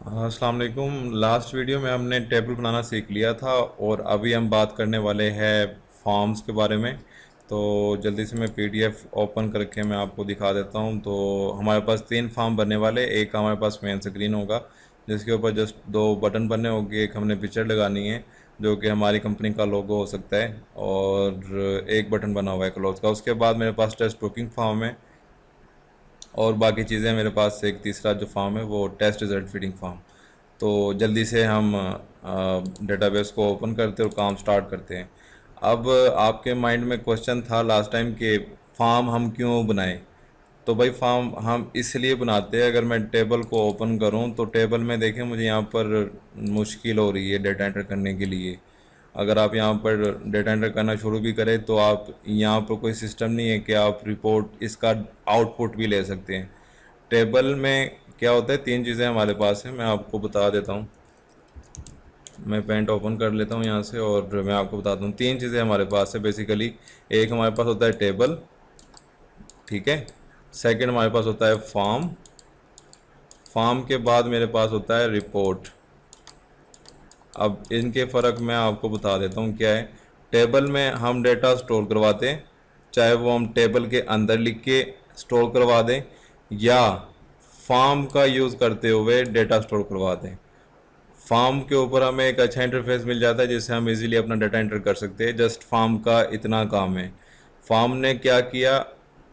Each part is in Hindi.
अस्सलाम वालेकुम। लास्ट वीडियो में हमने टेबल बनाना सीख लिया था और अभी हम बात करने वाले हैं फॉर्म्स के बारे में। तो जल्दी से मैं पीडीएफ ओपन करके मैं आपको दिखा देता हूं। तो हमारे पास 3 फॉर्म बनने वाले, एक हमारे पास मेन स्क्रीन होगा जिसके ऊपर जस्ट 2 बटन बनने होंगे, एक हमने पिक्चर लगानी है जो कि हमारी कंपनी का लोगो हो सकता है, और एक बटन बना हुआ है क्लोज का। उसके बाद मेरे पास टेस्ट बुकिंग फॉर्म है और बाकी चीज़ें मेरे पास। एक तीसरा जो फॉर्म है वो टेस्ट रिजल्ट फीडिंग फॉर्म। तो जल्दी से हम डेटाबेस को ओपन करते हैं और काम स्टार्ट करते हैं। अब आपके माइंड में क्वेश्चन था लास्ट टाइम कि फॉर्म हम क्यों बनाएं। तो भाई फॉर्म हम इसलिए बनाते हैं, अगर मैं टेबल को ओपन करूं तो टेबल में देखें मुझे यहाँ पर मुश्किल हो रही है डेटा एंटर करने के लिए। अगर आप यहाँ पर डेटा एंटर करना शुरू भी करें तो आप यहाँ पर कोई सिस्टम नहीं है कि आप रिपोर्ट इसका आउटपुट भी ले सकते हैं। टेबल में क्या होता है, 3 चीज़ें हमारे पास हैं, मैं आपको बता देता हूँ। मैं पेंट ओपन कर लेता हूँ यहाँ से और मैं आपको बताता हूँ। 3 चीज़ें हमारे पास है बेसिकली। एक हमारे पास होता है टेबल, ठीक है। सेकंड हमारे पास होता है फॉर्म। फॉर्म के बाद मेरे पास होता है रिपोर्ट। अब इनके फ़र्क मैं आपको बता देता हूँ क्या है। टेबल में हम डेटा स्टोर करवाते हैं, चाहे वो हम टेबल के अंदर लिख के स्टोर करवा दें या फॉर्म का यूज़ करते हुए डेटा स्टोर करवा दें। फॉर्म के ऊपर हमें एक अच्छा इंटरफेस मिल जाता है जिससे हम इजीली अपना डाटा एंटर कर सकते हैं। जस्ट फॉर्म का इतना काम है। फॉर्म ने क्या किया,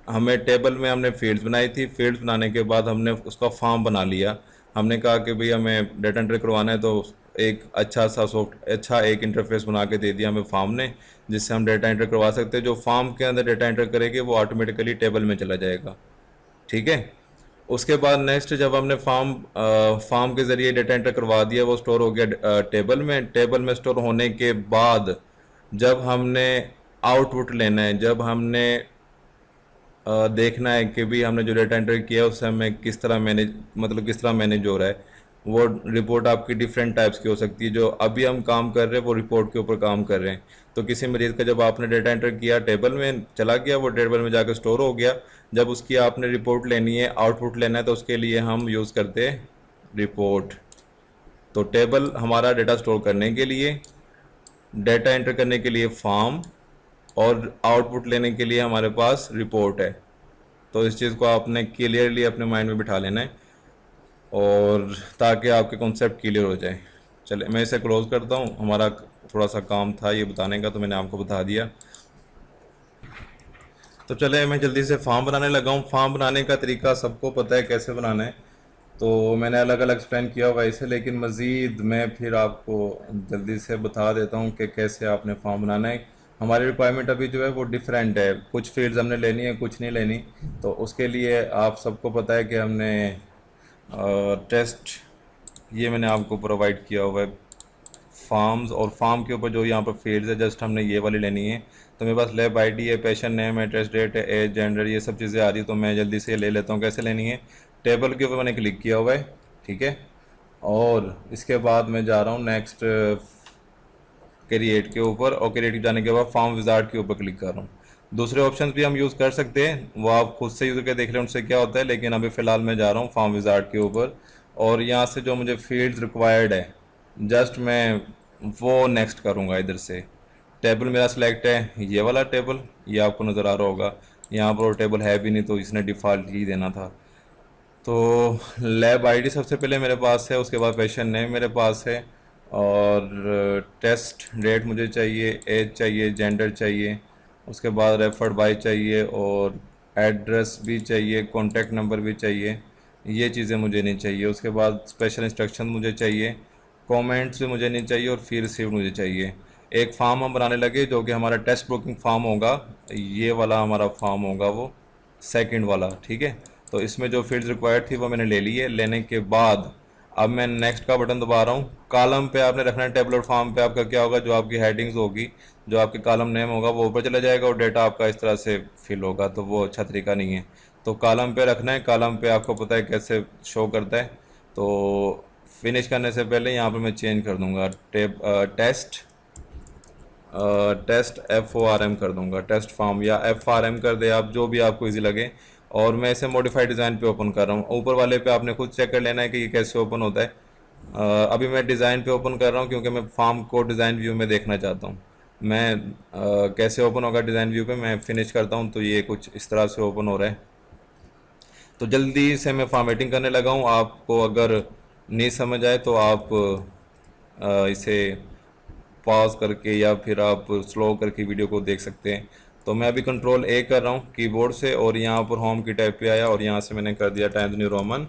हमें टेबल में हमने फील्ड्स बनाई थी, फील्ड्स बनाने के बाद हमने उसका फॉर्म बना लिया। हमने कहा कि भाई हमें डाटा एंटर करवाना है तो एक अच्छा एक इंटरफेस बना के दे दिया हमें फॉर्म ने, जिससे हम डाटा एंटर करवा सकते हैं। जो फॉर्म के अंदर डाटा एंटर करेंगे वो ऑटोमेटिकली टेबल में चला जाएगा, ठीक है। उसके बाद नेक्स्ट जब हमने फॉर्म के ज़रिए डेटा एंटर करवा दिया, वो स्टोर हो गया टेबल में। टेबल में स्टोर होने के बाद जब हमने आउटपुट लेना है, जब हमने देखना है कि भी हमने जो डेटा एंटर किया है उससे हमें किस तरह मैनेज, मतलब किस तरह मैनेज हो रहा है। वो रिपोर्ट आपकी डिफरेंट टाइप्स की हो सकती है। जो अभी हम काम कर रहे हैं वो रिपोर्ट के ऊपर काम कर रहे हैं। तो किसी मरीज़ का जब आपने डेटा एंटर किया टेबल में चला गया, वो टेबल में जाकर स्टोर हो गया। जब उसकी आपने रिपोर्ट लेनी है, आउटपुट लेना है, तो उसके लिए हम यूज़ करते हैं रिपोर्ट। तो टेबल हमारा डेटा स्टोर करने के लिए, डेटा एंटर करने के लिए फॉर्म, और आउटपुट लेने के लिए हमारे पास रिपोर्ट है। तो इस चीज़ को आपने क्लियरली अपने माइंड में बिठा लेना है, और ताकि आपके कॉन्सेप्ट क्लियर हो जाए। चले मैं इसे क्लोज करता हूँ। हमारा थोड़ा सा काम था ये बताने का, तो मैंने आपको बता दिया। तो चले मैं जल्दी से फॉर्म बनाने लगा हूँ। फॉर्म बनाने का तरीका सबको पता है कैसे बनाना है, तो मैंने अलग अलग एक्सप्लेन किया हुआ है इसे, लेकिन मज़ीद मैं फिर आपको जल्दी से बता देता हूँ कि कैसे आपने फॉर्म बनाना है। हमारी रिक्वायरमेंट अभी जो है वो डिफरेंट है, कुछ फील्ड्स हमने लेनी है, कुछ नहीं लेनी। तो उसके लिए आप सबको पता है कि हमने टेस्ट, ये मैंने आपको प्रोवाइड किया हुआ है फार्म्स, और फार्म के ऊपर जो यहाँ पर फील्ड्स है जस्ट हमने ये वाली लेनी है। तो मेरे पास लैब आईडी है, पेशेंट नेम है, टेस्ट डेट है, एज, जेंडर, ये सब चीज़ें आ रही है। तो मैं जल्दी से ले लेता हूँ कैसे लेनी है। टेबल के ऊपर मैंने क्लिक किया हुआ है, ठीक है। और इसके बाद मैं जा रहा हूँ नेक्स्ट क्रिएट के ऊपर, और क्रिएट जाने के बाद फॉर्म विजार्ड के ऊपर क्लिक कर रहा हूँ। दूसरे ऑप्शन भी हम यूज़ कर सकते हैं, वो आप खुद से यूज़ करके देख लें उनसे क्या होता है, लेकिन अभी फ़िलहाल मैं जा रहा हूँ फॉर्म विजार्ड के ऊपर। और यहाँ से जो मुझे फील्ड्स रिक्वायर्ड है जस्ट मैं वो नेक्स्ट करूँगा इधर से। टेबल मेरा सिलेक्ट है, ये वाला टेबल, ये आपको नज़र आ रहा होगा। यहाँ पर टेबल है भी नहीं तो इसने डिफ़ॉल्ट ही देना था। तो लैब आईडी सबसे पहले मेरे पास है, उसके बाद पेशेंट नेम मेरे पास है, और टेस्ट डेट मुझे चाहिए, एज चाहिए, जेंडर चाहिए, उसके बाद रेफर्ड बाय चाहिए, और एड्रेस भी चाहिए, कॉन्टैक्ट नंबर भी चाहिए। ये चीज़ें मुझे नहीं चाहिए। उसके बाद स्पेशल इंस्ट्रक्शन मुझे चाहिए, कमेंट्स भी मुझे नहीं चाहिए, और फी रिसीव मुझे चाहिए। एक फार्म हम बनाने लगे जो कि हमारा टेस्ट बुकिंग फार्म होगा, ये वाला हमारा फार्म होगा वो सेकंड वाला, ठीक है। तो इसमें जो फील्ड्स रिक्वायर्ड थी वो मैंने ले ली है। लेने के बाद अब मैं नेक्स्ट का बटन दबा रहा हूँ। कॉलम पे आपने रखना है टेबल, और फॉर्म पे आपका क्या होगा, जो आपकी हेडिंग्स होगी, जो आपके कॉलम नेम होगा वो ऊपर चला जाएगा, और डेटा आपका इस तरह से फिल होगा। तो वो अच्छा तरीका नहीं है। तो कॉलम पे रखना है। कॉलम पे आपको पता है कैसे शो करता है। तो फिनिश करने से पहले यहाँ पर मैं चेंज कर दूँगा टेस्ट FORM कर दूंगा, टेस्ट फॉर्म, या FRM कर दे आप, जो भी आपको इजी लगे। और मैं इसे मॉडिफाइड डिज़ाइन पे ओपन कर रहा हूँ। ऊपर वाले पे आपने खुद चेक कर लेना है कि ये कैसे ओपन होता है। अभी मैं डिज़ाइन पे ओपन कर रहा हूँ क्योंकि मैं फार्म को डिज़ाइन व्यू में देखना चाहता हूँ। मैं कैसे ओपन होगा डिज़ाइन व्यू पे, मैं फिनिश करता हूँ तो ये कुछ इस तरह से ओपन हो रहा है। तो जल्दी से मैं फॉर्मेटिंग करने लगा हूँ। आपको अगर नहीं समझ आए तो आप इसे पॉज करके या फिर आप स्लो करके वीडियो को देख सकते हैं। तो मैं अभी कंट्रोल ए कर रहा हूँ कीबोर्ड से और यहाँ पर होम की टैब पे आया और यहाँ से मैंने कर दिया टाइम्स न्यू रोमन।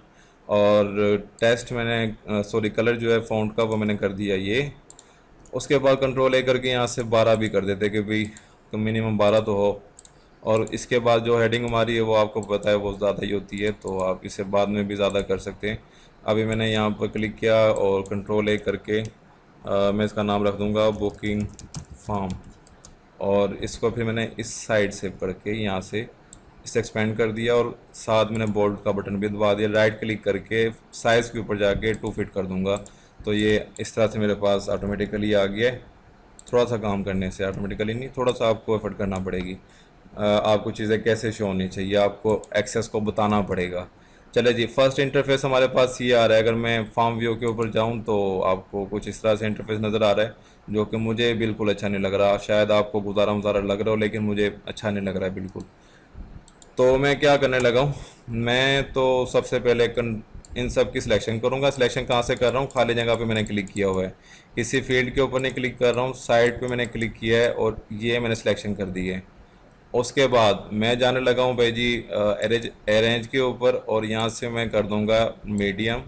और टेस्ट मैंने सॉरी कलर जो है फ़ॉन्ट का वो मैंने कर दिया ये। उसके बाद कंट्रोल ए करके यहाँ से 12 भी कर देते कि भाई मिनिमम 12 तो हो। और इसके बाद जो हेडिंग हमारी है वो आपको पता है वो ज़्यादा ही होती है, तो आप इसे बाद में भी ज़्यादा कर सकते हैं। अभी मैंने यहाँ पर क्लिक किया और कंट्रोल ए करके मैं इसका नाम रख दूँगा बुकिंग फॉर्म। और इसको फिर मैंने इस साइड से करके यहाँ से इसे एक्सपेंड कर दिया और साथ मैंने बोल्ड का बटन भी दबा दिया। राइट क्लिक करके साइज़ के ऊपर जाके 2 फिट कर दूंगा। तो ये इस तरह से मेरे पास ऑटोमेटिकली आ गया है। थोड़ा सा काम करने से, ऑटोमेटिकली नहीं, थोड़ा सा आपको एफर्ट करना पड़ेगी। आपको चीज़ें कैसे शो होनी चाहिए आपको एक्सेस को बताना पड़ेगा। चले जी, फर्स्ट इंटरफेस हमारे पास ये आ रहा है। अगर मैं फार्म व्यू के ऊपर जाऊं तो आपको कुछ इस तरह से इंटरफेस नज़र आ रहा है, जो कि मुझे बिल्कुल अच्छा नहीं लग रहा। शायद आपको गुजारा मुजारा लग रहा हो, लेकिन मुझे अच्छा नहीं लग रहा है बिल्कुल। तो मैं क्या करने लगा हूँ, मैं तो सबसे पहले इन सब की सिलेक्शन करूँगा। सिलेक्शन कहाँ से कर रहा हूँ, खाली जगह पे मैंने क्लिक किया हुआ है, किसी फील्ड के ऊपर नहीं क्लिक कर रहा हूँ, साइड पे मैंने क्लिक किया है और ये मैंने सिलेक्शन कर दी है। उसके बाद मैं जाने लगा हूँ भाई जी अरेंज अरेंज के ऊपर और यहाँ से मैं कर दूँगा मीडियम।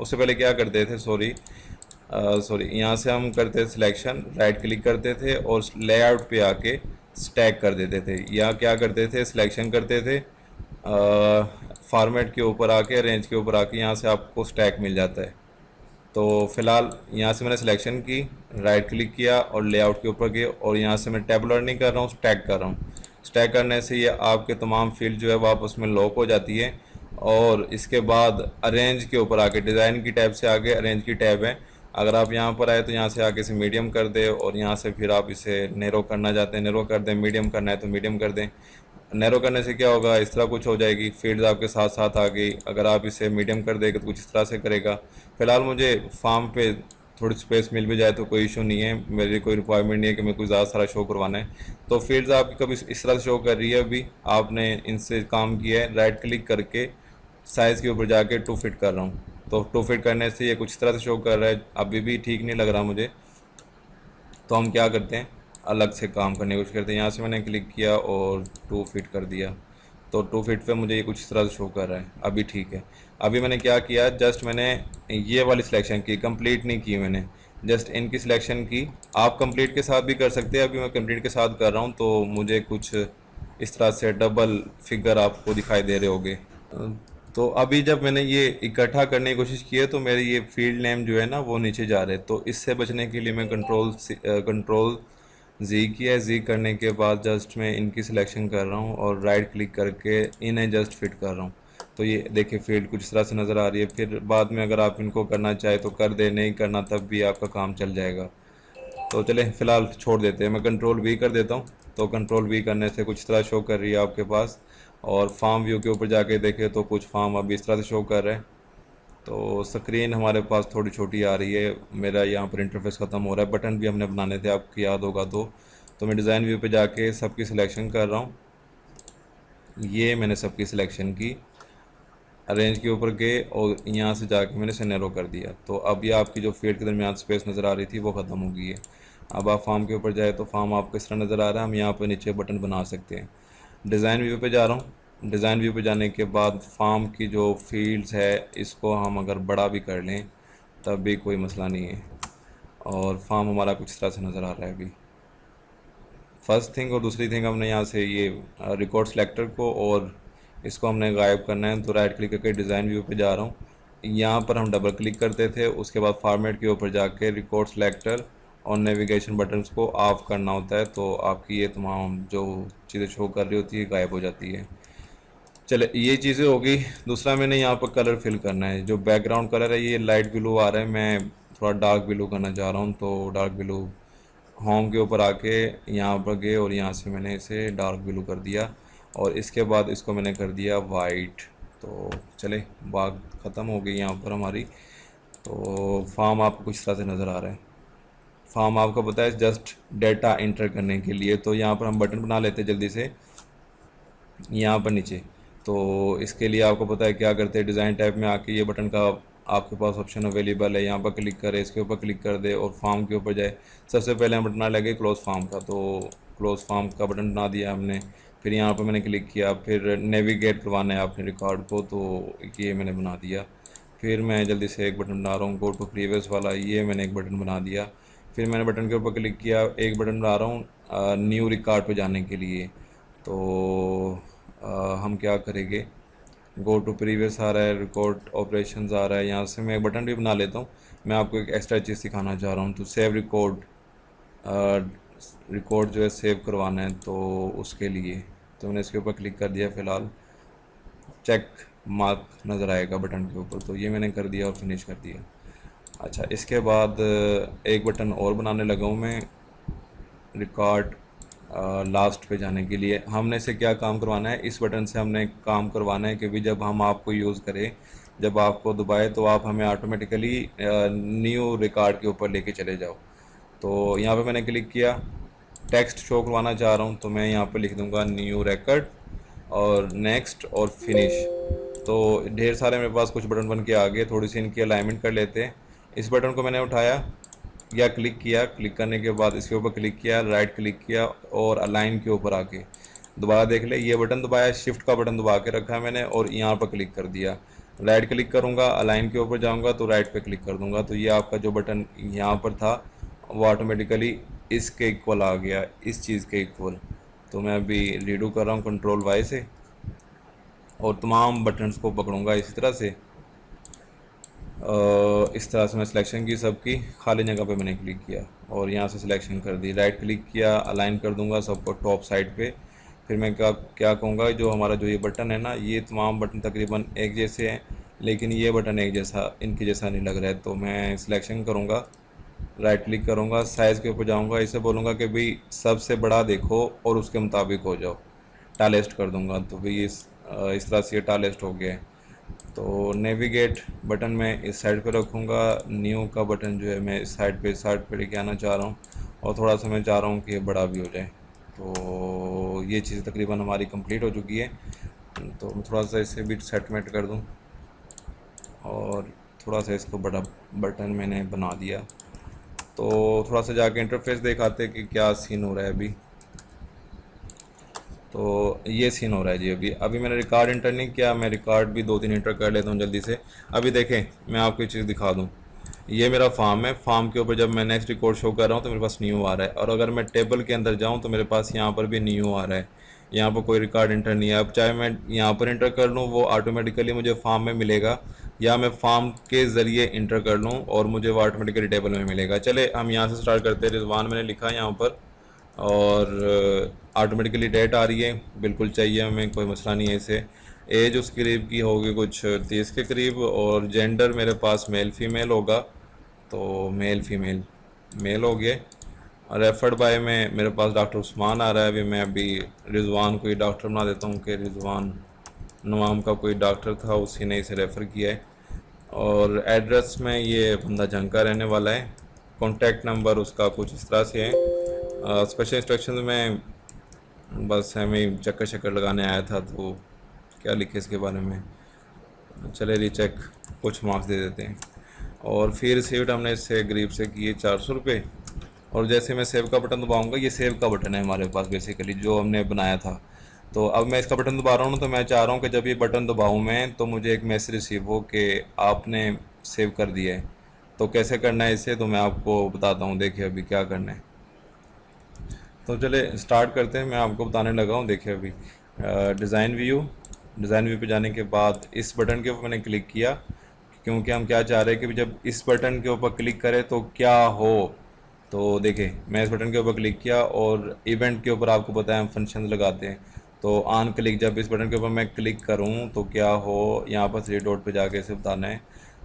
उससे पहले क्या करते थे, सॉरी यहाँ से हम करते थे सिलेक्शन, राइट क्लिक करते थे और लेआउट पे आके स्टैक कर देते थे। या क्या करते थे, सिलेक्शन करते थे, फॉर्मेट के ऊपर आके रेंज के ऊपर आके यहाँ से आपको स्टैक मिल जाता है। तो फ़िलहाल यहाँ से मैंने सिलेक्शन की, राइट क्लिक किया और लेआउट के ऊपर गए और यहाँ से मैं टेबुलर नहीं कर रहा हूँ, स्टैक कर रहा हूँ। स्टैक करने से ये आपके तमाम फील्ड जो है वो आपस में लॉक हो जाती है। और इसके बाद अरेंज के ऊपर आके डिज़ाइन की टैब से आगे अरेंज की टैब है। अगर आप यहाँ पर आए तो यहाँ से आके इसे मीडियम कर दें और यहाँ से फिर आप इसे नैरो करना चाहते हैं नैरो कर दें, मीडियम करना है तो मीडियम कर दें। नैरो करने से क्या होगा, इस तरह कुछ हो जाएगी, फील्ड आपके साथ साथ आ गई। अगर आप इसे मीडियम कर देंगे तो कुछ इस तरह से करेगा। फ़िलहाल मुझे फार्म पे थोड़ी स्पेस मिल भी जाए तो कोई इशू नहीं है, मेरी कोई रिक्वायरमेंट नहीं है कि मैं कोई ज़्यादा सारा शो करवाना है। तो फील्ड्स आपकी कभी इस तरह से शो कर रही है, अभी आपने इनसे काम किया है, राइट क्लिक करके साइज़ के ऊपर जाके 2 फिट कर रहा हूँ। तो 2 फिट करने से ये कुछ इस तरह से शो कर रहा है, अभी भी ठीक नहीं लग रहा मुझे। तो हम क्या करते हैं, अलग से काम करने की कोशिश करते हैं। यहाँ से मैंने क्लिक किया और 2 फिट कर दिया, तो 2 फिट पे मुझे ये कुछ इस तरह से शो कर रहा है, अभी ठीक है। अभी मैंने क्या किया, जस्ट मैंने ये वाली सिलेक्शन की, कंप्लीट नहीं की मैंने, जस्ट इनकी सिलेक्शन की। आप कंप्लीट के साथ भी कर सकते हैं, अभी मैं कंप्लीट के साथ कर रहा हूँ तो मुझे कुछ इस तरह से डबल फिगर आपको दिखाई दे रहे होंगे। तो अभी जब मैंने ये इकट्ठा करने की कोशिश की है तो मेरे ये फील्ड नेम जो है ना वो नीचे जा रहे हैं। तो इससे बचने के लिए मैं कंट्रोल जी किया है। जी करने के बाद जस्ट मैं इनकी सिलेक्शन कर रहा हूँ और राइट क्लिक करके इन्हें जस्ट फिट कर रहा हूँ। तो ये देखिए फील्ड कुछ इस तरह से नज़र आ रही है। फिर बाद में अगर आप इनको करना चाहे तो कर दे, नहीं करना तब भी आपका काम चल जाएगा। तो चले फ़िलहाल छोड़ देते हैं, मैं कंट्रोल वी कर देता हूँ। तो कंट्रोल वी करने से कुछ इस तरह शो कर रही है आपके पास। और फार्म व्यू के ऊपर जाके देखें तो कुछ फार्म अभी इस तरह से शो कर रहे हैं। तो स्क्रीन हमारे पास थोड़ी छोटी आ रही है, मेरा यहाँ पर इंटरफेस ख़त्म हो रहा है। बटन भी हमने बनाने थे, आपको याद होगा। तो मैं डिज़ाइन व्यू पे जाके सबकी सिलेक्शन कर रहा हूँ। ये मैंने सबकी सिलेक्शन की, अरेंज के ऊपर गए और यहाँ से जाके मैंने इसे नैरो कर दिया। तो अब ये आपकी जो फील्ड के दरमियान स्पेस नज़र आ रही थी वो ख़त्म हो गई है। अब आप फार्म के ऊपर जाए तो फार्म आपको इस तरह नज़र आ रहा है। हम यहाँ पर नीचे बटन बना सकते हैं। डिज़ाइन व्यू पे जा रहा हूँ। डिज़ाइन व्यू पे जाने के बाद फार्म की जो फील्ड्स है इसको हम अगर बड़ा भी कर लें तब भी कोई मसला नहीं है। और फार्म हमारा कुछ इस तरह से नज़र आ रहा है अभी, फर्स्ट थिंग। और दूसरी थिंग, हमने यहाँ से ये रिकॉर्ड सेलेक्टर को और इसको हमने गायब करना है। तो राइट क्लिक करके डिज़ाइन व्यू पे जा रहा हूँ। यहाँ पर हम डबल क्लिक करते थे, उसके बाद फॉर्मेट के ऊपर जाके रिकॉर्ड सेलेक्टर और नेविगेशन बटन्स को ऑफ करना होता है। तो आपकी ये तमाम जो चीज़ें शो कर रही होती है गायब हो जाती है। चले ये चीज़ें हो गई। दूसरा मैंने यहाँ पर कलर फिल करना है। जो बैकग्राउंड कलर है ये लाइट ब्लू आ रहा है, मैं थोड़ा डार्क ब्लू करना चाह रहा हूँ। तो डार्क ब्लू, होम के ऊपर आके यहाँ पर गए और यहाँ से मैंने इसे डार्क ब्लू कर दिया और इसके बाद इसको मैंने कर दिया वाइट। तो चले बात ख़त्म हो गई यहाँ पर हमारी। तो फॉर्म आपको कुछ तरह से नज़र आ रहा है। फॉर्म आपको पता है जस्ट डेटा इंटर करने के लिए। तो यहाँ पर हम बटन बना लेते हैं जल्दी से, यहाँ पर नीचे। तो इसके लिए आपको पता है क्या करते हैं, डिज़ाइन टैब में आके ये बटन का आपके पास ऑप्शन अवेलेबल है, यहाँ पर क्लिक करें, इसके ऊपर क्लिक कर दे और फॉर्म के ऊपर जाए। सबसे पहले हम बटन लगे क्लोज फॉर्म का, तो क्लोज फॉर्म का बटन बना दिया हमने। फिर यहाँ पर मैंने क्लिक किया, फिर नेविगेट करवाना है आपने रिकॉर्ड को, तो ये मैंने बना दिया। फिर मैं जल्दी से एक बटन बना रहा हूँ गो टू प्रीवियस वाला, ये मैंने एक बटन बना दिया। फिर मैंने बटन के ऊपर क्लिक किया, एक बटन बना रहा हूँ न्यू रिकॉर्ड पे जाने के लिए। तो हम क्या करेंगे, गो टू प्रीवियस आ रहा है, रिकॉर्ड ऑपरेशंस आ रहा है, यहाँ से मैं एक बटन भी बना लेता हूँ। मैं आपको एक एक्स्ट्रा चीज़ सिखाना चाह रहा हूँ। तो सेव रिकॉर्ड, रिकॉर्ड जो है सेव करवाना है, तो उसके लिए तो मैंने इसके ऊपर क्लिक कर दिया। फ़िलहाल चेक मार्क नज़र आएगा बटन के ऊपर, तो ये मैंने कर दिया और फिनिश कर दिया। अच्छा, इसके बाद एक बटन और बनाने लगा हूँ मैं, रिकॉर्ड लास्ट पे जाने के लिए। हमने से क्या काम करवाना है, इस बटन से हमने काम करवाना है कि भी जब हम आपको यूज़ करें, जब आपको दबाए तो आप हमें ऑटोमेटिकली न्यू रिकॉर्ड के ऊपर लेके चले जाओ। तो यहाँ पे मैंने क्लिक किया, टेक्स्ट शो करवाना चाह रहा हूँ, तो मैं यहाँ पे लिख दूँगा न्यू रिकॉर्ड और नेक्स्ट और फिनिश। तो ढेर सारे मेरे पास कुछ बटन बन के आ गए, थोड़ी सी इनकी अलाइनमेंट कर लेते हैं। इस बटन को मैंने उठाया या क्लिक किया, क्लिक करने के बाद इसके ऊपर क्लिक किया, राइट क्लिक किया और अलाइन के ऊपर आके दोबारा देख ले, ये बटन दबाया, शिफ्ट का बटन दबा के रखा है मैंने और यहाँ पर क्लिक कर दिया। राइट क्लिक करूँगा, अलाइन के ऊपर जाऊँगा तो राइट पे क्लिक कर दूँगा, तो ये आपका जो बटन यहाँ पर था वो ऑटोमेटिकली इसके इक्वल आ गया, इस चीज़ के इक्वल। तो मैं अभी रीडू कर रहा हूँ कंट्रोल वाई से और तमाम बटन्स को पकड़ूँगा इसी तरह से। इस तरह से मैं सिलेक्शन की सबकी, खाली जगह पे मैंने क्लिक किया और यहाँ से सिलेक्शन कर दी, राइट क्लिक किया, अलाइन कर दूंगा सबको टॉप साइड पे। फिर मैं क्या क्या कहूँगा, जो हमारा जो ये बटन है ना, ये तमाम बटन तकरीबन एक जैसे हैं, लेकिन ये बटन एक जैसा इनके जैसा नहीं लग रहा है। तो मैं सिलेक्शन करूँगा, राइट क्लिक करूँगा, साइज़ के ऊपर जाऊँगा, इसे बोलूँगा कि भाई सबसे बड़ा देखो और उसके मुताबिक हो जाओ, टालेस्ट कर दूँगा। तो भाई इस तरह से ये टालेस्ट हो गया है। तो नेविगेट बटन मैं इस साइड पे रखूँगा, न्यू का बटन जो है मैं इस साइड पे लेके आना चाह रहा हूँ और थोड़ा सा मैं चाह रहा हूँ कि ये बड़ा भी हो जाए। तो ये चीज़ तकरीबन हमारी कंप्लीट हो चुकी है। तो मैं थोड़ा सा इसे भी सेटमेंट कर दूँ और थोड़ा सा इसको बड़ा बटन मैंने बना दिया। तो थोड़ा सा जाके इंटरफेस दिखाते कि क्या सीन हो रहा है अभी। तो ये सीन हो रहा है जी। अभी मैंने रिकॉर्ड इंटर नहीं किया, मैं रिकॉर्ड भी 2-3 इंटर कर लेता हूँ जल्दी से। अभी देखें, मैं आपको एक चीज़ दिखा दूँ, ये मेरा फॉर्म है, फॉर्म के ऊपर जब मैं नेक्स्ट रिकॉर्ड शो कर रहा हूँ तो मेरे पास न्यू आ रहा है, और अगर मैं टेबल के अंदर जाऊँ तो मेरे पास यहाँ पर भी न्यू आ रहा है। यहाँ पर कोई रिकॉर्ड इंटर नहीं है। अब चाहे मैं यहाँ पर इंटर कर लूँ वो ऑटोमेटिकली मुझे फॉर्म में मिलेगा, या मैं फॉर्म के ज़रिए इंटर कर लूँ और मुझे वो ऑटोमेटिकली टेबल में मिलेगा। चले हम यहाँ से स्टार्ट करते हैं। रिजवान मैंने लिखा है यहाँ पर और ऑटोमेटिकली डेट आ रही है, बिल्कुल चाहिए हमें, कोई मसला नहीं है इसे। एज उसके करीब की होगी कुछ 30 के करीब, और जेंडर मेरे पास मेल फीमेल होगा, तो मेल फीमेल मेल हो गए। रेफर्ड बाय में मेरे पास डॉक्टर उस्मान आ रहा है। अभी रिजवान को ही डॉक्टर बना देता हूँ कि रिजवान नवाम का कोई डॉक्टर था, उसी ने इसे रेफ़र किया है। और एड्रेस में ये बंदा जंग का रहने वाला है। कॉन्टैक्ट नंबर उसका कुछ इस तरह से है। स्पेशल इंस्ट्रक्शन में बस हमें चक्कर शक्कर लगाने आया था, तो क्या लिखे इसके बारे में, चले रीचेक, कुछ मार्क्स दे देते हैं। और फिर रिसीव्ड हमने इससे गरीब से किए 400 रुपये। और जैसे मैं सेव का बटन दबाऊंगा, ये सेव का बटन है हमारे पास बेसिकली जो हमने बनाया था। तो अब मैं इसका बटन दबा रहा हूँ ना, तो मैं चाह रहा हूँ कि जब ये बटन दबाऊँ मैं तो मुझे एक मैसेज रिसीव हो कि आपने सेव कर दिया है। तो कैसे करना है इसे, तो मैं आपको बताता हूँ। देखिए अभी क्या करना है, तो चले स्टार्ट करते हैं। मैं आपको बताने लगा हूँ। देखिए अभी डिज़ाइन व्यू पे जाने के बाद इस बटन के ऊपर मैंने क्लिक किया, क्योंकि हम क्या चाह रहे हैं कि जब इस बटन के ऊपर क्लिक करें तो क्या हो। तो देखिए मैं इस बटन के ऊपर क्लिक किया और इवेंट के ऊपर आपको पता है हम फंक्शन लगाते हैं। तो ऑन क्लिक, जब इस बटन के ऊपर मैं क्लिक करूं तो क्या हो, यहाँ पर 3 डॉट पे जाके इसे बताना है।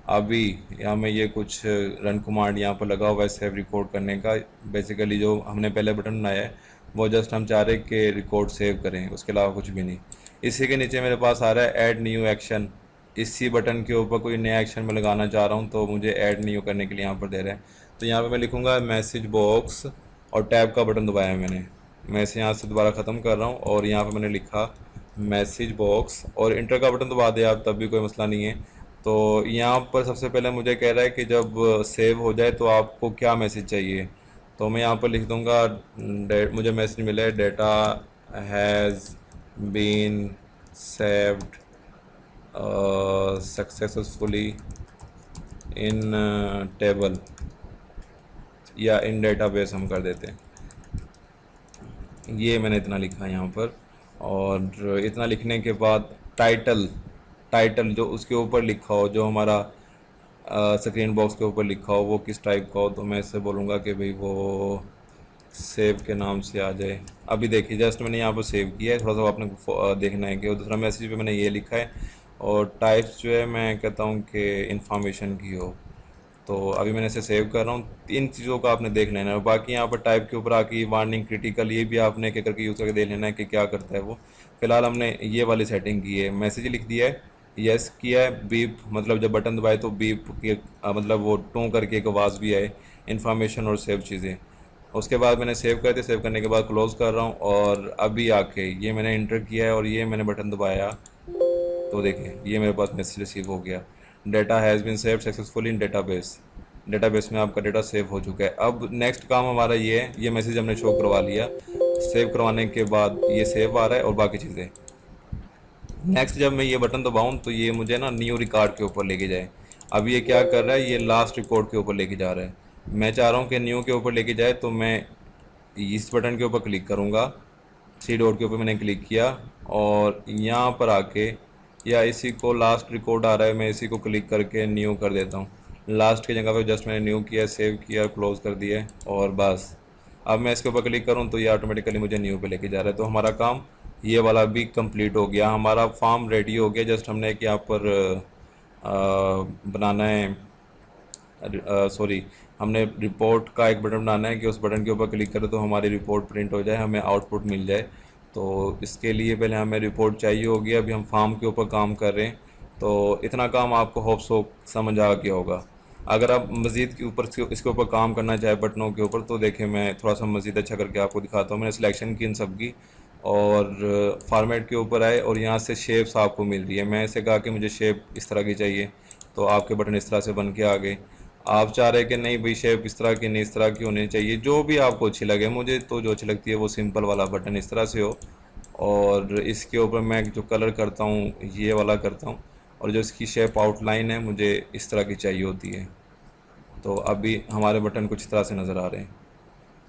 अभी यहाँ में ये कुछ रन कमांड यहाँ पर लगा हुआ है सेव रिकॉर्ड करने का। बेसिकली जो हमने पहले बटन बनाया है वो जस्ट हम चाह रहे हैं कि रिकॉर्ड सेव करें, उसके अलावा कुछ भी नहीं। इसी के नीचे मेरे पास आ रहा है ऐड न्यू एक्शन। इसी बटन के ऊपर कोई नया एक्शन में लगाना चाह रहा हूँ तो मुझे ऐड नहीं करने के लिए यहाँ पर दे रहा है। तो यहाँ पे मैं लिखूँगा मैसेज बॉक्स और टैब का बटन दबाया मैं इसे यहाँ से दोबारा ख़त्म कर रहा हूँ और यहाँ पे मैंने लिखा मैसेज बॉक्स और इंटर का बटन दबा दिया आप, तब भी कोई मसला नहीं है। तो यहाँ पर सबसे पहले मुझे कह रहा है कि जब सेव हो जाए तो आपको क्या मैसेज चाहिए। तो मैं यहाँ पर लिख दूँगा मुझे मैसेज मिला है data has been saved successfully in table या इन डेटाबेस हम कर देते हैं। ये मैंने इतना लिखा है यहाँ पर। और इतना लिखने के बाद टाइटल टाइटल जो उसके ऊपर लिखा हो, जो हमारा स्क्रीन बॉक्स के ऊपर लिखा हो, वो किस टाइप का हो, तो मैं इससे बोलूँगा कि भाई वो सेव के नाम से आ जाए। अभी देखिए जस्ट मैंने यहाँ पर सेव किया है, थोड़ा सा आपने देखना है कि दूसरा मैसेज पे मैंने ये लिखा है। और टाइप्स जो है मैं कहता हूँ कि इंफॉर्मेशन की हो। तो अभी मैंने इसे सेव कर रहा हूँ। इन चीज़ों का आपने देख लेना है। बाकी यहाँ पर टाइप के ऊपर आके वार्निंग क्रिटिकल, ये भी आपने एक करके यूज़ करके देख लेना है कि क्या करता है वो। फिलहाल हमने ये वाली सेटिंग की है, मैसेज लिख दिया है, यस किया है, बीप मतलब जब बटन दबाए तो बीप की मतलब वो टों करके एक आवाज़ भी आए, इन्फॉर्मेशन और सेव चीज़ें। उसके बाद मैंने सेव कर दिया, सेव करने के बाद क्लोज़ कर रहा हूँ और अभी आके ये मैंने इंटर किया है और ये मैंने बटन दबाया तो देखें ये मेरे पास मैसेज रिसीव हो गया, data has been saved successfully in database. Database में आपका डेटा सेव हो चुका है। अब नेक्स्ट काम हमारा ये है, ये मैसेज हमने शो करवा लिया, सेव करवाने के बाद ये सेव आ रहा है और बाकी चीज़ें। नेक्स्ट जब मैं ये बटन दबाऊँ तो ये मुझे ना न्यू रिकॉर्ड के ऊपर लेके जाए। अब ये क्या कर रहा है, ये लास्ट रिकॉर्ड के ऊपर लेके जा रहा है। मैं चाह रहा हूँ कि न्यू के ऊपर लेके जाए, तो मैं इस बटन के ऊपर क्लिक करूँगा, थ्री डॉट के ऊपर मैंने क्लिक किया और यहाँ पर आके या इसी को लास्ट रिकॉर्ड आ रहा है, मैं इसी को क्लिक करके न्यू कर देता हूँ। लास्ट की जगह पे जस्ट मैंने न्यू किया, सेव किया, क्लोज़ कर दिया और बस। अब मैं इसके ऊपर क्लिक करूँ तो ये ऑटोमेटिकली मुझे न्यू पे लेके जा रहा है। तो हमारा काम ये वाला भी कंप्लीट हो गया, हमारा फॉर्म रेडी हो गया। जस्ट हमने एक यहाँ पर बनाना है, सॉरी हमने रिपोर्ट का एक बटन बनाना है कि उस बटन के ऊपर क्लिक करें तो हमारी रिपोर्ट प्रिंट हो जाए, हमें आउटपुट मिल जाए। तो इसके लिए पहले हमें रिपोर्ट चाहिए होगी। अभी हम फॉर्म के ऊपर काम कर रहे हैं, तो इतना काम आपको होप्स हो समझ आ गया होगा। अगर आप मज़ीद के ऊपर इसके ऊपर काम करना चाहे बटनों के ऊपर, तो देखें मैं थोड़ा सा मज़ीद अच्छा करके आपको दिखाता हूँ। मैंने सिलेक्शन की इन सब की और फॉर्मेट के ऊपर आए और यहाँ से शेप्स आपको मिल रही है। मैं ऐसे कहा कि मुझे शेप इस तरह की चाहिए, तो आपके बटन इस तरह से बन के आ गए। आप चाह रहे कि नहीं भाई शेप इस तरह की नहीं, इस तरह की होनी चाहिए, जो भी आपको अच्छी लगे। मुझे तो जो अच्छी लगती है वो सिंपल वाला बटन इस तरह से हो और इसके ऊपर मैं जो कलर करता हूँ ये वाला करता हूँ और जो इसकी शेप आउटलाइन है मुझे इस तरह की चाहिए होती है। तो अभी हमारे बटन कुछ इस तरह से नज़र आ रहे हैं,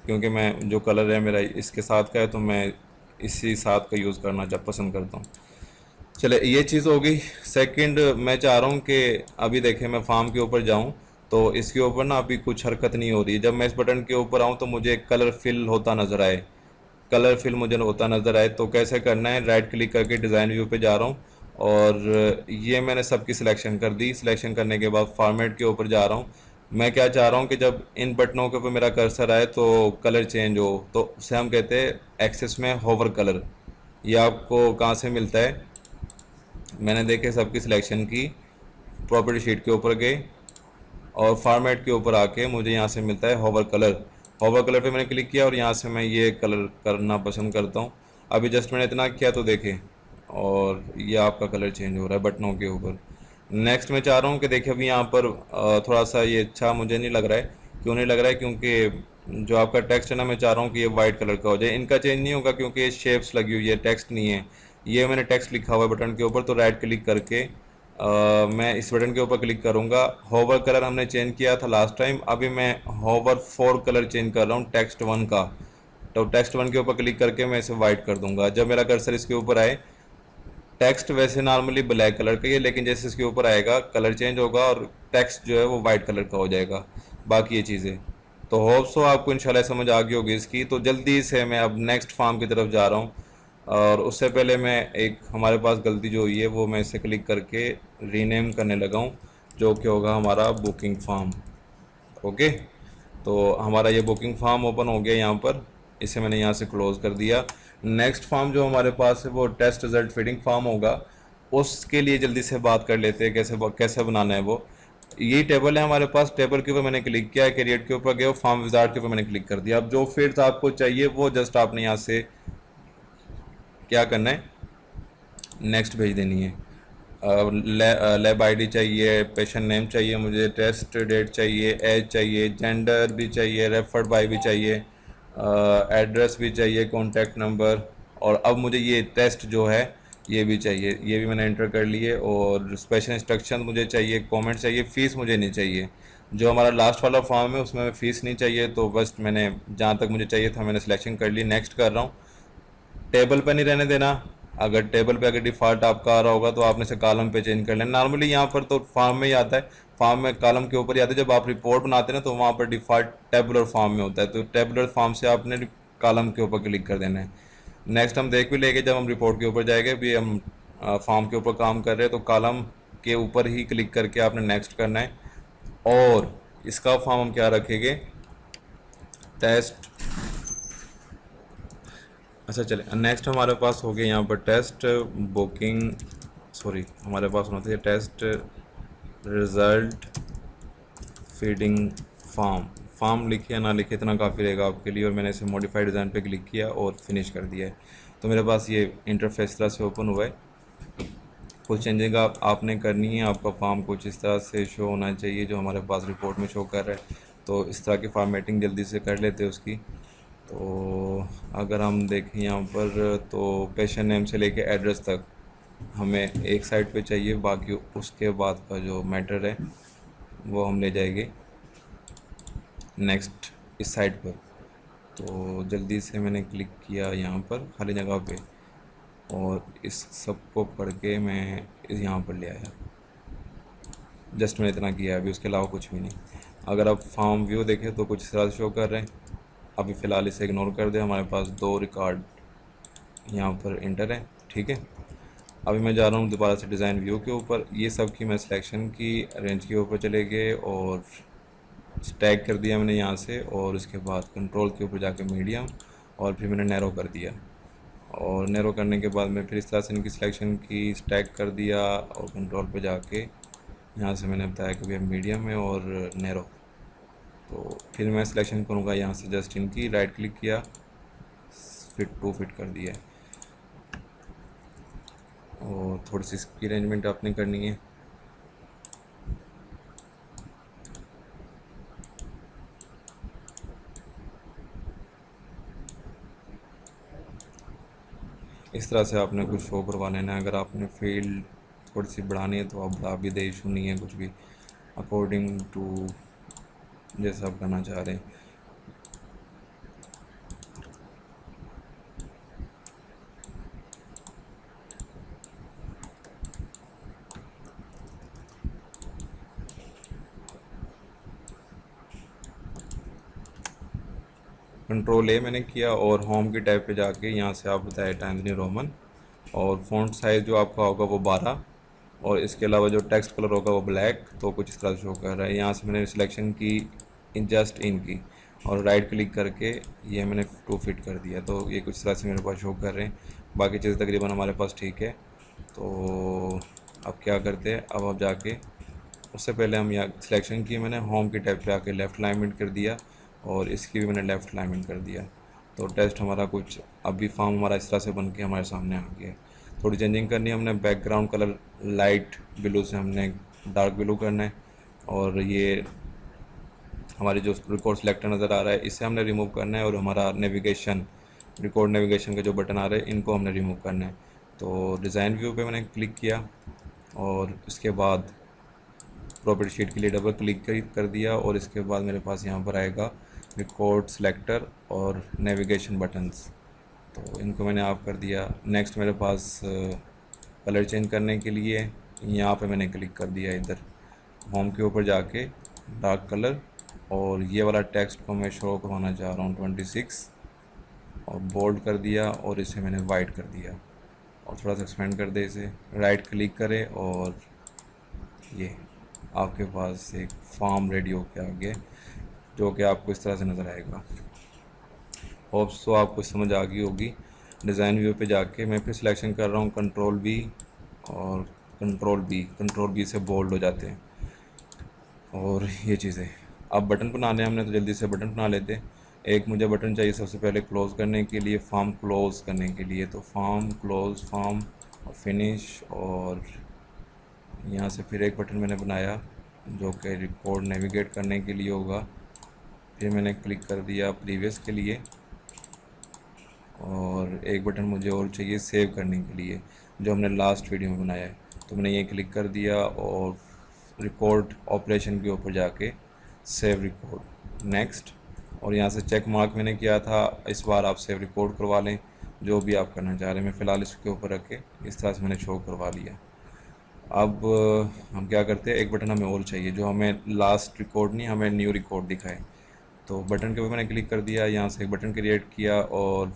क्योंकि मैं जो कलर है मेरा इसके साथ का है तो मैं इसी साथ का यूज़ करना जब पसंद करता हूँ। चले ये चीज़ हो गई। सेकंड मैं चाह रहा हूँ कि अभी देखें मैं फार्म के ऊपर जाऊँ तो इसके ऊपर ना अभी कुछ हरकत नहीं हो रही। जब मैं इस बटन के ऊपर आऊँ तो मुझे कलर फिल होता नज़र आए, कलर फिल मुझे होता नज़र आए। तो कैसे करना है, राइट क्लिक करके डिज़ाइन व्यू पे जा रहा हूँ और ये मैंने सबकी सिलेक्शन कर दी। सिलेक्शन करने के बाद फॉर्मेट के ऊपर जा रहा हूँ। मैं क्या चाह रहा हूँ कि जब इन बटनों के ऊपर मेरा कर्सर आए तो कलर चेंज हो, तो उसे हम कहते हैं एक्सेस में होवर कलर। ये आपको कहाँ से मिलता है, मैंने देखे सबकी सिलेक्शन की, प्रॉपर्टी शीट के ऊपर गए और फॉर्मेट के ऊपर आके मुझे यहाँ से मिलता है होवर कलर। होवर कलर पे मैंने क्लिक किया और यहाँ से मैं ये कलर करना पसंद करता हूँ। अभी जस्ट मैंने इतना किया तो देखें और ये आपका कलर चेंज हो रहा है बटनों के ऊपर। नेक्स्ट मैं चाह रहा हूँ कि देखिए अभी यहाँ पर थोड़ा सा ये अच्छा मुझे नहीं लग रहा है। क्यों नहीं लग रहा है, क्योंकि जो आपका टेक्स्ट है ना, मैं चाह रहा हूँ कि ये वाइट कलर का हो जाए। इनका चेंज नहीं होगा क्योंकि ये शेप्स लगी हुई है, टेक्स्ट नहीं है। ये मैंने टेक्स्ट लिखा हुआ है बटन के ऊपर, तो राइट क्लिक करके मैं इस बटन के ऊपर क्लिक करूँगा। होवर कलर हमने चेंज किया था लास्ट टाइम, अभी मैं होवर 4 कलर चेंज कर रहा हूँ टेक्स्ट 1 का। तो टेक्स्ट 1 के ऊपर क्लिक करके मैं इसे वाइट कर दूंगा। जब मेरा कर्सर इसके ऊपर आए, टेक्स्ट वैसे नॉर्मली ब्लैक कलर का ही है, लेकिन जैसे इसके ऊपर आएगा कलर चेंज होगा और टेक्स्ट जो है वो वाइट कलर का हो जाएगा। बाकी ये चीज़ें तो होप सो आपको इंशाल्लाह समझ आ गई होगी इसकी। तो जल्दी से मैं अब नेक्स्ट फॉर्म की तरफ जा रहा हूँ और उससे पहले मैं एक हमारे पास गलती जो हुई है वो मैं इसे क्लिक करके रीनेम करने लगा हूँ, जो कि होगा हमारा बुकिंग फॉर्म। ओके, तो हमारा ये बुकिंग फॉर्म ओपन हो गया यहाँ पर, इसे मैंने यहाँ से क्लोज़ कर दिया। नेक्स्ट फॉर्म जो हमारे पास है वो टेस्ट रिज़ल्ट फीडिंग फॉर्म होगा। उसके लिए जल्दी से बात कर लेते हैं कैसे कैसे बनाना है वो। यही टेबल है हमारे पास, टेबल के ऊपर मैंने क्लिक किया, कैरियर के ऊपर गया, फार्म विजार्ड के ऊपर मैंने क्लिक कर दिया। अब जो फील्ड्स आपको चाहिए वो जस्ट आपने यहाँ से क्या करना है, नेक्स्ट भेज देनी है। लैब आईडी चाहिए, पेशेंट नेम चाहिए, मुझे टेस्ट डेट चाहिए, एज चाहिए, जेंडर भी चाहिए, रेफर्ड बाय भी चाहिए, एड्रेस भी चाहिए, कॉन्टैक्ट नंबर, और अब मुझे ये टेस्ट जो है ये भी चाहिए, ये भी मैंने एंटर कर लिए। और स्पेशल इंस्ट्रक्शन मुझे चाहिए, कमेंट चाहिए, फ़ीस मुझे नहीं चाहिए। जो हमारा लास्ट वाला फॉर्म है उसमें फ़ीस नहीं चाहिए, तो बस मैंने जहाँ तक मुझे चाहिए था मैंने सिलेक्शन कर ली, नेक्स्ट कर रहा हूँ। टेबल पे नहीं रहने देना। अगर टेबल पे अगर डिफ़ॉल्ट आपका आ रहा होगा तो आपने से कॉलम पे चेंज कर लेना। नॉर्मली यहाँ पर तो फॉर्म में ही आता है, फॉर्म में कॉलम के ऊपर ही आता है। जब आप रिपोर्ट बनाते हैं ना तो वहाँ पर डिफ़ॉल्ट टेबुलर फॉर्म में होता है, तो टेबुलर फॉर्म से आपने कॉलम के ऊपर क्लिक कर देना है। नेक्स्ट हम देख भी लेंगे जब हम रिपोर्ट के ऊपर जाएंगे, भी हम फॉर्म के ऊपर काम कर रहे हैं तो कॉलम के ऊपर ही क्लिक करके आपने नेक्स्ट करना है। और इसका फॉर्म हम क्या रखेंगे, टेस्ट। अच्छा चले, नेक्स्ट हमारे पास हो गया यहाँ पर टेस्ट बुकिंग, सॉरी हमारे पास होना चाहिए test result feeding form. Form लिखे या ना लिखे इतना काफ़ी रहेगा आपके लिए। और मैंने इसे मॉडिफाइड डिज़ाइन पे क्लिक किया और फिनिश कर दिया है। तो मेरे पास ये इंटरफेस तरह से ओपन हुआ है। कुछ चेंजिंग आपने करनी है, आपका फॉर्म कुछ इस तरह से शो होना चाहिए जो हमारे पास रिपोर्ट में शो कर रहा है। तो इस तरह की फॉर्मेटिंग जल्दी से कर लेते हैं उसकी। तो अगर हम देखें यहाँ पर तो पेशेंट नेम से लेके एड्रेस तक हमें एक साइड पे चाहिए, बाकी उसके बाद का जो मैटर है वो हम ले जाएंगे नेक्स्ट इस साइड पर। तो जल्दी से मैंने क्लिक किया यहाँ पर खाली जगह पे और इस सब को पढ़ के मैं यहाँ पर ले आया। जस्ट मैंने इतना किया, अभी उसके अलावा कुछ भी नहीं। अगर आप फॉर्म व्यू देखें तो कुछ इस तरह से शो कर रहे हैं। अभी फ़िलहाल इसे इग्नोर कर दें, हमारे पास 2 रिकॉर्ड यहाँ पर इंटर है, ठीक है। अभी मैं जा रहा हूँ दोबारा से डिज़ाइन व्यू के ऊपर। ये सब की मैं सिलेक्शन की रेंज के ऊपर चले गए और स्टैग कर दिया मैंने यहाँ से, और उसके बाद कंट्रोल के ऊपर जाके मीडियम, और फिर मैंने नैरो कर दिया। और नैरो करने के बाद मैं फिर इस तरह से इनकी सिलेक्शन की, स्टैग कर दिया, और कंट्रोल पे जाके यहाँ से मैंने बताया कि भैया मीडियम है और नैरो। तो फिर मैं सिलेक्शन करूँगा यहाँ से, जस्ट इनकी राइट क्लिक किया, फिट टू फिट कर दिया। और थोड़ी सी इसकी अरेंजमेंट आपने करनी है। इस तरह से आपने कुछ शो करवा लेना है। अगर आपने फील्ड थोड़ी सी बढ़ानी है तो आप बढ़ा भी दे, इशू नहीं है कुछ भी, अकॉर्डिंग टू जैसा आप करना चाह रहे हैं। कंट्रोल ए मैंने किया और होम की टैब पे जाके यहाँ से आप बताए टाइम्स न्यू रोमन, और फ़ॉन्ट साइज़ जो आपका होगा वो 12, और इसके अलावा जो टेक्स्ट कलर होगा वो ब्लैक। तो कुछ इस तरह से शो कर रहा है। यहाँ से मैंने सिलेक्शन की जस्ट इन की, और राइट क्लिक करके ये मैंने टू फिट कर दिया। तो ये कुछ तरह से मेरे पास शो कर रहे हैं। बाकी चीज़ें तकरीबन हमारे पास ठीक है। तो अब क्या करते हैं, अब आप जाके उससे पहले हम यहाँ सिलेक्शन की मैंने होम की टैब पे आके लेफ़्ट अलाइनमेंट कर दिया, और इसकी भी मैंने लेफ़्ट अलाइनमेंट कर दिया। तो टेस्ट हमारा कुछ अभी फॉर्म हमारा इस तरह से बन के हमारे सामने आ गया है। थोड़ी चेंजिंग करनी है हमने, बैकग्राउंड कलर लाइट ब्लू से हमने डार्क ब्लू करना है। और ये हमारी जो रिकॉर्ड सेलेक्टर नज़र आ रहा है इसे हमने रिमूव करना है, और हमारा नेविगेशन, रिकॉर्ड नेविगेशन के जो बटन आ रहे हैं इनको हमने रिमूव करना है। तो डिज़ाइन व्यू पे मैंने क्लिक किया और इसके बाद प्रॉपर्टी शीट के लिए डबल क्लिक कर दिया, और इसके बाद मेरे पास यहाँ पर आएगा रिकॉर्ड सेलेक्टर और नेविगेशन बटन्स। तो इनको मैंने ऑफ कर दिया। नेक्स्ट मेरे पास कलर चेंज करने के लिए यहाँ पे मैंने क्लिक कर दिया, इधर होम के ऊपर जाके डार्क कलर, और ये वाला टेक्स्ट को मैं शो करवाना चाह रहा हूँ 26, और बोल्ड कर दिया, और इसे मैंने वाइट कर दिया, और थोड़ा सा एक्सपेंड कर दे इसे। राइट क्लिक करें और ये आपके पास एक फॉर्म रेडी होके आ गया, जो कि आपको इस तरह से नज़र आएगा। होप्स तो आपको समझ आ गई होगी। डिज़ाइन व्यू पे जाके मैं फिर सिलेक्शन कर रहा हूँ कंट्रोल V, और कंट्रोल बी से बोल्ड हो जाते हैं और ये चीज़ें। अब बटन बनाने हमने तो जल्दी से बटन बना लेते। एक मुझे बटन चाहिए सबसे पहले क्लोज़ करने के लिए, फॉर्म क्लोज़ करने के लिए, तो फॉर्म क्लोज़, फॉर्म और फिनिश, और यहाँ से फिर एक बटन मैंने बनाया जो कि रिकॉर्ड नेविगेट करने के लिए होगा। फिर मैंने क्लिक कर दिया प्रीवियस के लिए, और एक बटन मुझे और चाहिए सेव करने के लिए जो हमने लास्ट वीडियो में बनाया है, तो मैंने ये क्लिक कर दिया और रिकॉर्ड ऑपरेशन के ऊपर जाके सेव रिकॉर्ड, नेक्स्ट, और यहाँ से चेक मार्क मैंने किया था, इस बार आप सेव रिकॉर्ड करवा लें जो भी आप करना चाह रहे हैं। मैं फ़िलहाल इसके ऊपर रख के इस तरह से मैंने शो करवा लिया। अब हम क्या करते हैं, एक बटन हमें और चाहिए जो हमें लास्ट रिकॉर्ड नहीं, हमें न्यू रिकॉर्ड दिखाए। तो बटन के ऊपर मैंने क्लिक कर दिया, यहाँ से एक बटन क्रिएट किया और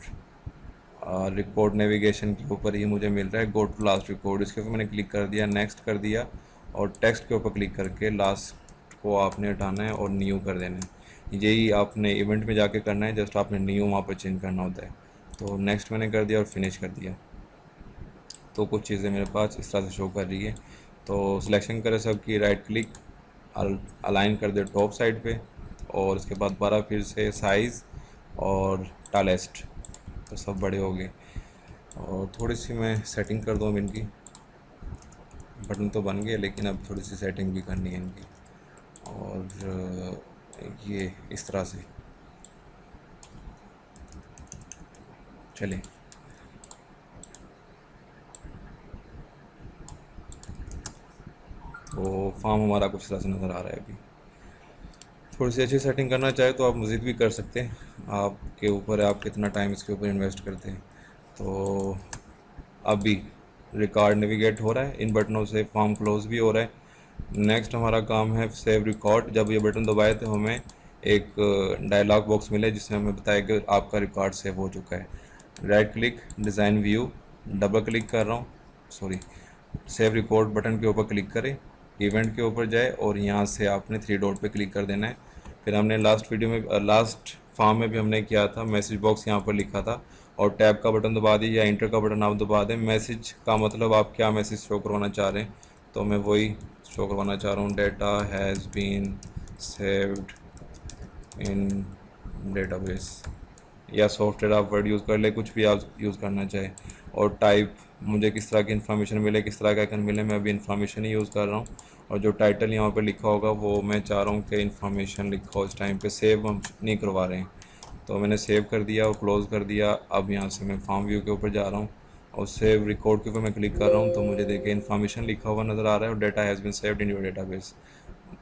रिकॉर्ड नेविगेशन के ऊपर ही मुझे मिल रहा है गो टू लास्ट रिकॉर्ड, इसके ऊपर मैंने क्लिक कर दिया, नेक्स्ट कर दिया, और टेक्स्ट के ऊपर क्लिक करके लास्ट को आपने हटाना है और न्यू कर देना है। यही आपने इवेंट में जाके करना है, जस्ट आपने न्यू वहाँ पर चेंज करना होता है। तो नेक्स्ट मैंने कर दिया और फिनिश कर दिया, तो कुछ चीज़ें मेरे पास इस तरह से शो कर रही है। तो सिलेक्शन करें सब की, राइट क्लिक, अलाइन कर दे टॉप साइड पे, और उसके बाद दोबारा फिर से साइज़ और टालेस्ट, तो सब बड़े हो गए। और थोड़ी सी मैं सेटिंग कर दूँ इनकी, बटन तो बन गए लेकिन अब थोड़ी सी सेटिंग भी करनी है इनकी, और ये इस तरह से चले। तो फॉर्म हमारा कुछ तरह से नज़र आ रहा है। अभी थोड़ी सी अच्छी सेटिंग करना चाहे तो आप मज़ीद भी कर सकते हैं, आपके ऊपर है आप कितना टाइम इसके ऊपर इन्वेस्ट करते हैं। तो अभी रिकॉर्ड नेविगेट हो रहा है, इन बटनों से फॉर्म क्लोज भी हो रहा है। नेक्स्ट हमारा काम है सेव रिकॉर्ड। जब ये बटन दबाए तो हमें एक डायलॉग बॉक्स मिले जिसमें हमें बताया कि आपका रिकॉर्ड सेव हो चुका है। Right click, design view, double click कर रहा हूँ, सॉरी, सेव रिकॉर्ड बटन के ऊपर क्लिक करें, इवेंट के ऊपर जाए और यहाँ से आपने थ्री डॉट पे क्लिक कर देना है। फिर हमने लास्ट वीडियो में लास्ट फॉर्म में भी हमने किया था, मैसेज बॉक्स यहाँ पर लिखा था, और टैब का बटन दबा दिए या इंटर का बटन आप दबा दें। मैसेज का मतलब आप क्या मैसेज शो करवाना चाह रहे हैं, तो मैं वही शो करवाना चाह रहा हूँ, data has been saved in database, या सॉफ्टवेयर आप वर्ड यूज़ कर ले, कुछ भी आप यूज़ करना चाहे। और टाइप मुझे किस तरह की इन्फॉर्मेशन मिले, किस तरह का आइकन मिले, मैं अभी इन्फॉर्मेशन ही यूज़ कर रहा हूँ। और जो टाइटल यहाँ पे लिखा होगा वो मैं चाह रहा हूँ कि इन्फॉर्मेशन लिखा हो इस टाइम पे, सेव हम नहीं करवा रहे हैं। तो मैंने सेव कर दिया और क्लोज़ कर दिया। अब यहाँ से मैं फॉर्म व्यू के ऊपर जा रहा हूँ और सेव रिकॉर्ड के ऊपर मैं क्लिक कर रहा हूँ, तो मुझे देखिए इन्फॉर्मेशन लिखा हुआ नज़र आ रहा है और data has been saved in your database,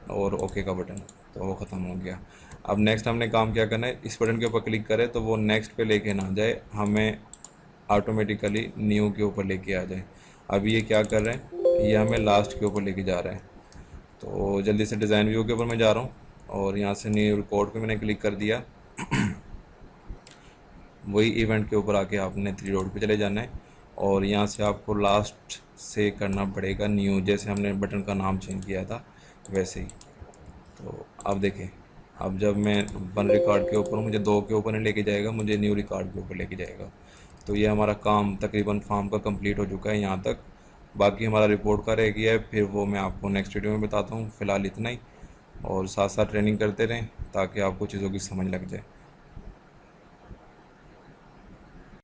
और ओके का बटन, तो वो ख़त्म हो गया। अब नेक्स्ट हमने काम क्या करना है, इस बटन के ऊपर क्लिक करें तो वो नेक्स्ट पे लेके ना जाए, हमें ऑटोमेटिकली न्यू के ऊपर लेके आ जाए। अब ये क्या कर रहे हैं, ये हमें लास्ट के ऊपर लेके जा रहा है। तो जल्दी से डिज़ाइन व्यू के ऊपर मैं जा रहा हूँ और यहाँ से न्यू रिकॉर्ड पे मैंने क्लिक कर दिया। वही इवेंट के ऊपर आके आपने थ्री डॉट पे चले जाना है और यहाँ से आपको लास्ट से करना पड़ेगा न्यू, जैसे हमने बटन का नाम चेंज किया था वैसे ही। तो अब देखें, अब जब मैं वन रिकॉर्ड के ऊपर हूँ, मुझे दो के ऊपर नहीं लेके जाएगा, मुझे न्यू रिकॉर्ड के ऊपर लेके जाएगा। तो ये हमारा काम तकरीबन फॉर्म का कंप्लीट हो चुका है यहाँ तक। बाकी हमारा रिपोर्ट का रह गया है, फिर वो मैं आपको नेक्स्ट वीडियो में बताता हूँ। फ़िलहाल इतना ही, और साथ साथ ट्रेनिंग करते रहें ताकि आपको चीज़ों की समझ लग जाए।